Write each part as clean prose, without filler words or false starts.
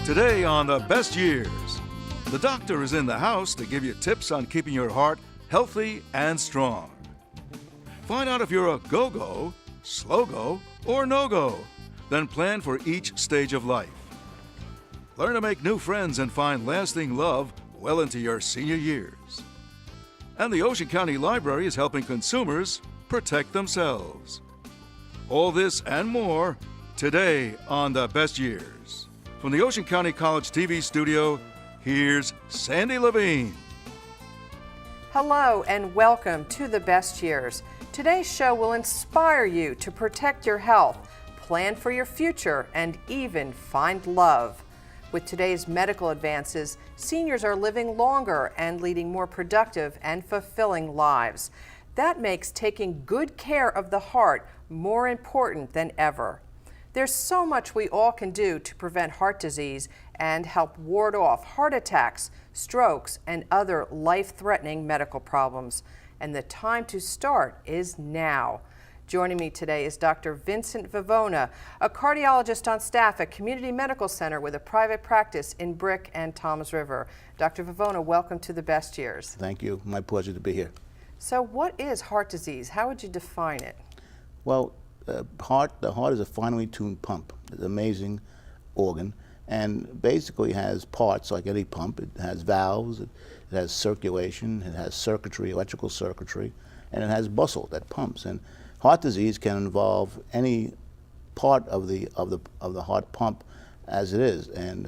Today on The Best Years, the doctor is in the house to give you tips on keeping your heart healthy and strong. Find out if you're a go-go, slow-go, or no-go. Then plan for each stage of life. Learn to make new friends and find lasting love well into your senior years. And the Ocean County Library is helping consumers protect themselves. All this and more today on The Best Years. From the Ocean County College TV studio, here's Sandy Levine. Hello and welcome to The Best Years. Today's show will inspire you to protect your health, plan for your future, and even find love. With today's medical advances, seniors are living longer and leading more productive and fulfilling lives. That makes taking good care of the heart more important than ever. There's so much we all can do to prevent heart disease and help ward off heart attacks, strokes, and other life-threatening medical problems. And the time to start is now. Joining me today is Dr. Vincent Vivona, a cardiologist on staff at Community Medical Center with a private practice in Brick and Toms River. Dr. Vivona, welcome to The Best Years. Thank you. My pleasure to be here. So what is heart disease? How would you define it? Well, the heart is a finely tuned pump. It's an amazing organ and basically has parts like any pump. It has valves, it has circulation, it has circuitry, electrical circuitry, and it has muscle that pumps. And heart disease can involve any part of the heart pump as it is. And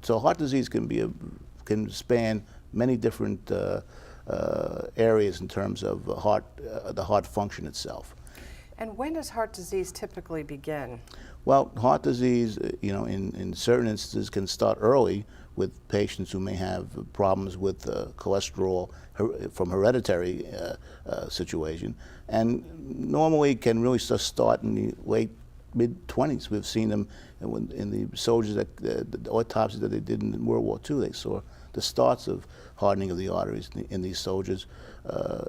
so heart disease can span many different areas in terms of the heart function itself. And when does heart disease typically begin? Well, heart disease, in certain instances can start early with patients who may have problems with cholesterol from hereditary situation, and normally can really just start in the late mid-20s. We've seen them in the soldiers the autopsy that they did in World War II. They saw the starts of hardening of the arteries in these soldiers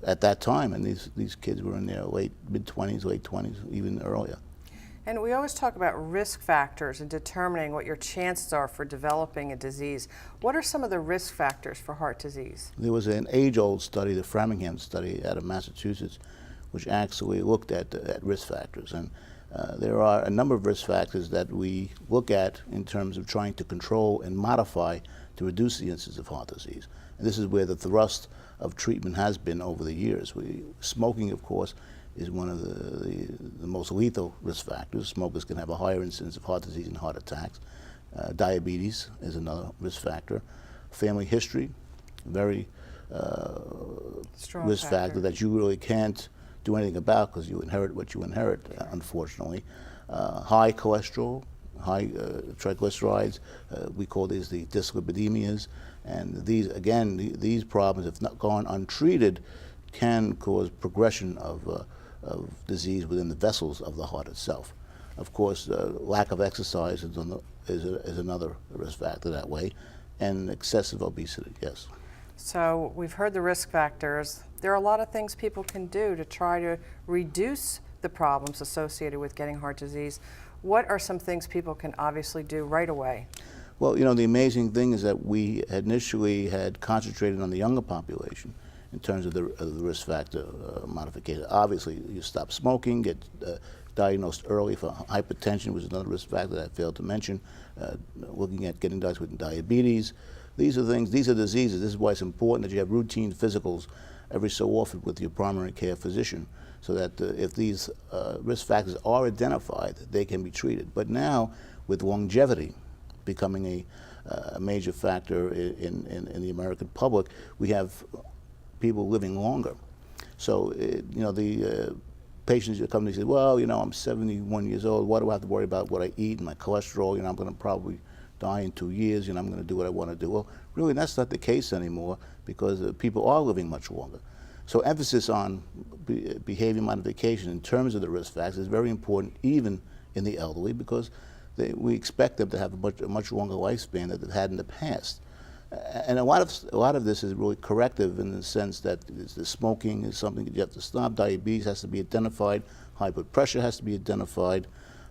at that time, and these kids were in their mid-20s, late 20s, even earlier. And we always talk about risk factors and determining what your chances are for developing a disease. What are some of the risk factors for heart disease? There was an age-old study, the Framingham study out of Massachusetts, which actually looked at risk factors. And there are a number of risk factors that we look at in terms of trying to control and modify to reduce the incidence of heart disease. And this is where the thrust of treatment has been over the years. Smoking, of course, is one of the most lethal risk factors. Smokers can have a higher incidence of heart disease and heart attacks. Diabetes is another risk factor. Family history, very strong risk factor that you really can't do anything about because you inherit what you inherit, unfortunately. High cholesterol, high triglycerides, we call these the dyslipidemias, and these problems, if not gone untreated, can cause progression of disease within the vessels of the heart itself. Of course, lack of exercise is another risk factor that way, and excessive obesity, yes. So we've heard the risk factors. There are a lot of things people can do to try to reduce the problems associated with getting heart disease. What are some things people can obviously do right away? Well, the amazing thing is that we initially had concentrated on the younger population in terms of the risk factor modification. Obviously, you stop smoking, get diagnosed early for hypertension, which is another risk factor that I failed to mention, looking at getting diagnosed with diabetes. These are diseases. This is why it's important that you have routine physicals every so often with your primary care physician, so that if these risk factors are identified, they can be treated. But now, with longevity becoming a major factor in the American public, we have people living longer. So, the patients that come to me say, well, I'm 71 years old, why do I have to worry about what I eat and my cholesterol? I'm going to probably die in 2 years, I'm going to do what I want to do. Well, really, that's not the case anymore because people are living much longer. So emphasis on behavior modification in terms of the risk factors is very important, even in the elderly, because we expect them to have a much longer lifespan than they've had in the past. And a lot of this is really corrective in the sense that the smoking is something that you have to stop. Diabetes has to be identified. High blood pressure has to be identified.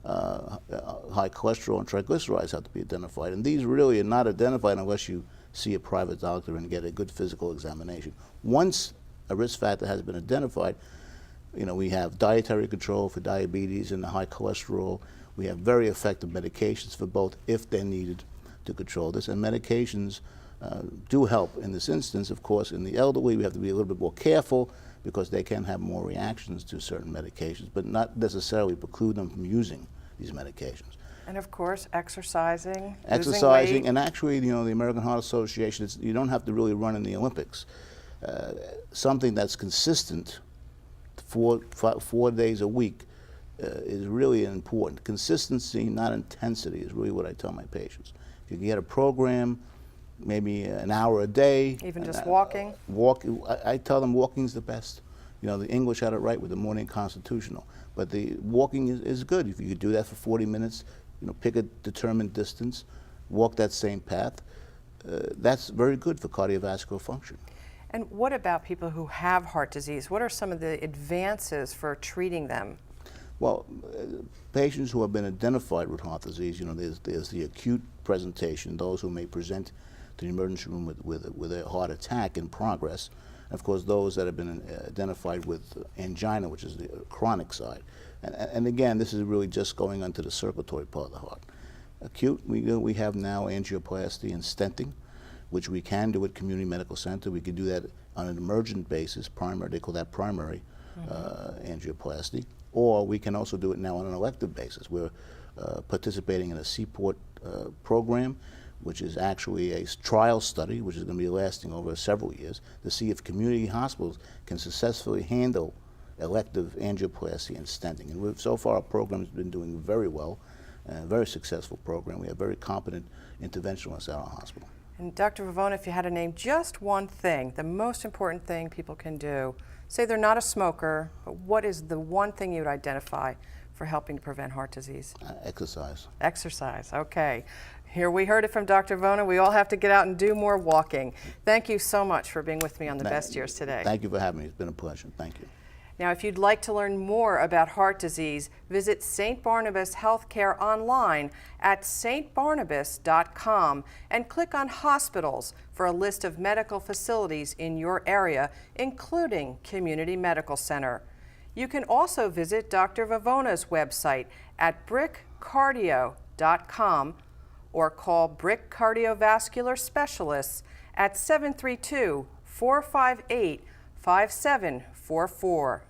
high cholesterol and triglycerides have to be identified. And these really are not identified unless you see a private doctor and get a good physical examination. Once a risk factor has been identified, we have dietary control for diabetes and the high cholesterol. We have very effective medications for both if they're needed to control this. And medications do help in this instance. Of course, in the elderly, we have to be a little bit more careful because they can have more reactions to certain medications, but not necessarily preclude them from using these medications. And of course, exercising, Exercising, losing and actually, the American Heart Association, you don't have to really run in the Olympics. Something that's consistent 4 days a week is really important. Consistency, not intensity, is really what I tell my patients. If you can get a program, maybe an hour a day. Even just walking? I tell them walking's the best. The English had it right with the morning constitutional. But the walking is good. If you could do that for 40 minutes, pick a determined distance, walk that same path, that's very good for cardiovascular function. And what about people who have heart disease? What are some of the advances for treating them? Well, patients who have been identified with heart disease, there's the acute presentation, those who may present to the emergency room with a heart attack in progress. And of course, those that have been identified with angina, which is the chronic side. And again, this is really just going onto the circulatory part of the heart. Acute, we have now angioplasty and stenting, which we can do at community medical center. We can do that on an emergent basis, primary, they call that primary angioplasty. Or we can also do it now on an elective basis. We're participating in a Seaport program, which is actually a trial study, which is going to be lasting over several years, to see if community hospitals can successfully handle elective angioplasty and stenting. And so far, our program has been doing very well, a very successful program. We have very competent interventionalists at our hospital. And Dr. Vivona, if you had to name just one thing, the most important thing people can do, say they're not a smoker, but what is the one thing you would identify for helping to prevent heart disease? Exercise. Exercise, okay. Here we heard it from Dr. Vivona. We all have to get out and do more walking. Thank you so much for being with me on The Best Years today. Thank you for having me. It's been a pleasure. Thank you. Now, if you'd like to learn more about heart disease, visit St. Barnabas Healthcare online at stbarnabas.com and click on hospitals for a list of medical facilities in your area, including Community Medical Center. You can also visit Dr. Vivona's website at brickcardio.com or call Brick Cardiovascular Specialists at 732-458-5744.